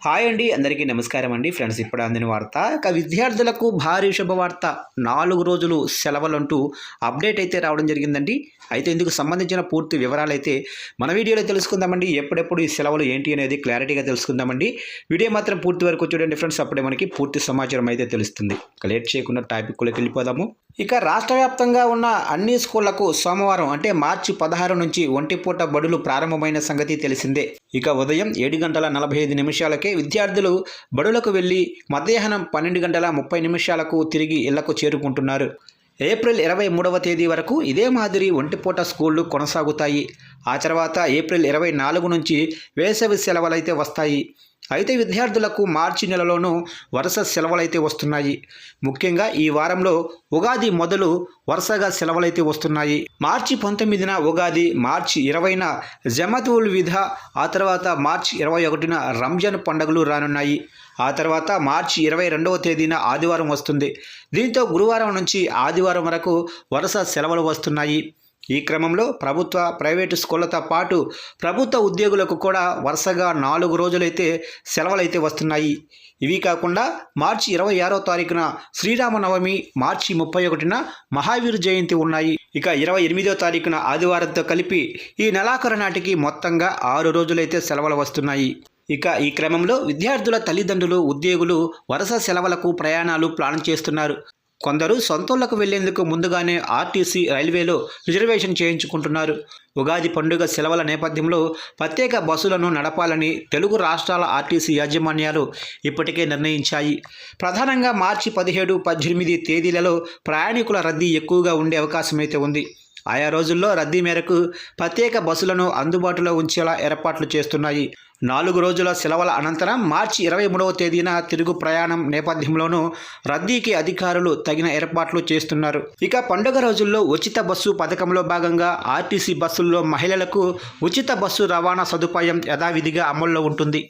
Hi అండి, అందరికీ నమస్కారం అండి. ఫ్రెండ్స్, ఇప్పుడు అందిన వార్త విద్యార్థులకు భారీ శుభవార్త. 4 రోజులు సెలవులంటూ అప్డేట్ అయితే రావడం జరిగిందండి. అయితే ఇందుకు సంబంధించిన పూర్తి వివరాలు అయితే మన వీడియోలో తెలుసుకుందామండి. ఎప్పుడెప్పుడు ఈ సెలవులు ఏంటి అనేది క్లారిటీగా తెలుసుకుందామండి. వీడియో మాత్రం పూర్తి వరకు చూడండి ఫ్రెండ్స్, అప్పుడే మనకి పూర్తి సమాచారం అయితే తెలుస్తుంది. లేట్ చేయకుండా టాపిక్లోకి వెళ్ళిపోదాము. ఇక రాష్ట్ర వ్యాప్తంగా ఉన్న అన్ని స్కూళ్లకు సోమవారం అంటే మార్చి 16 నుంచి ఒంటిపూట బడులు ప్రారంభమైన సంగతి తెలిసిందే. ఇక ఉదయం 7:45 విద్యార్థులు బడులకు వెళ్లి మధ్యాహ్నం 12:30 తిరిగి ఇళ్లకు చేరుకుంటున్నారు. ఏప్రిల్ 23వ తేదీ వరకు ఇదే మాదిరి ఒంటిపూట స్కూళ్లు కొనసాగుతాయి. ఆ తర్వాత ఏప్రిల్ 24 నుంచి వేసవి సెలవులైతే వస్తాయి. అయితే విద్యార్థులకు మార్చి నెలలోనూ వరుస సెలవులైతే వస్తున్నాయి. ముఖ్యంగా ఈ వారంలో ఉగాది మొదలు వరుసగా సెలవులైతే వస్తున్నాయి. మార్చి 19న ఉగాది, మార్చి 20న జమాత్ ఉల్ విదా, ఆ తర్వాత మార్చి 21న రంజాన్ పండుగలు రానున్నాయి. ఆ తర్వాత మార్చి 22వ తేదీన ఆదివారం వస్తుంది. దీంతో గురువారం నుంచి ఆదివారం వరకు వరుస సెలవులు వస్తున్నాయి. ఈ క్రమంలో ప్రభుత్వ, ప్రైవేటు స్కూళ్లతో పాటు ప్రభుత్వ ఉద్యోగులకు కూడా వరుసగా 4 రోజులైతే సెలవులైతే వస్తున్నాయి. ఇవి కాకుండా మార్చి 26వ తారీఖున శ్రీరామనవమి, మార్చి 31న మహావీర్ జయంతి ఉన్నాయి. ఇక 28వ తారీఖున ఆదివారంతో కలిపి ఈ నెలాఖరు నాటికి మొత్తంగా 6 రోజులైతే సెలవులు వస్తున్నాయి. ఇక ఈ క్రమంలో విద్యార్థుల తల్లిదండ్రులు, ఉద్యోగులు వరుస సెలవులకు ప్రయాణాలు ప్లాన్ చేస్తున్నారు. కొందరు సొంతూళ్లకు వెళ్లేందుకు ముందుగానే ఆర్టీసీ, రైల్వేలో రిజర్వేషన్ చేయించుకుంటున్నారు. ఉగాది పండుగ సెలవుల నేపథ్యంలో ప్రత్యేక బస్సులను నడపాలని తెలుగు రాష్ట్రాల ఆర్టీసీ యాజమాన్యాలు ఇప్పటికే నిర్ణయించాయి. ప్రధానంగా మార్చి 17, 18 తేదీలలో ప్రయాణికుల రద్దీ ఎక్కువగా ఉండే అవకాశం అయితే ఉంది. ఆయా రోజుల్లో రద్దీ మేరకు ప్రత్యేక బస్సులను అందుబాటులో ఉంచేలా ఏర్పాట్లు చేస్తున్నాయి. 4 రోజుల సెలవుల అనంతరం మార్చి 23వ తేదీన తిరుగు ప్రయాణం నేపథ్యంలోనూ రద్దీకి అధికారులు తగిన ఏర్పాట్లు చేస్తున్నారు. ఇక పండుగ రోజుల్లో ఉచిత బస్సు పథకంలో భాగంగా ఆర్టీసీ బస్సుల్లో మహిళలకు ఉచిత బస్సు రవాణా సదుపాయం యథావిధిగా అమల్లో ఉంటుంది.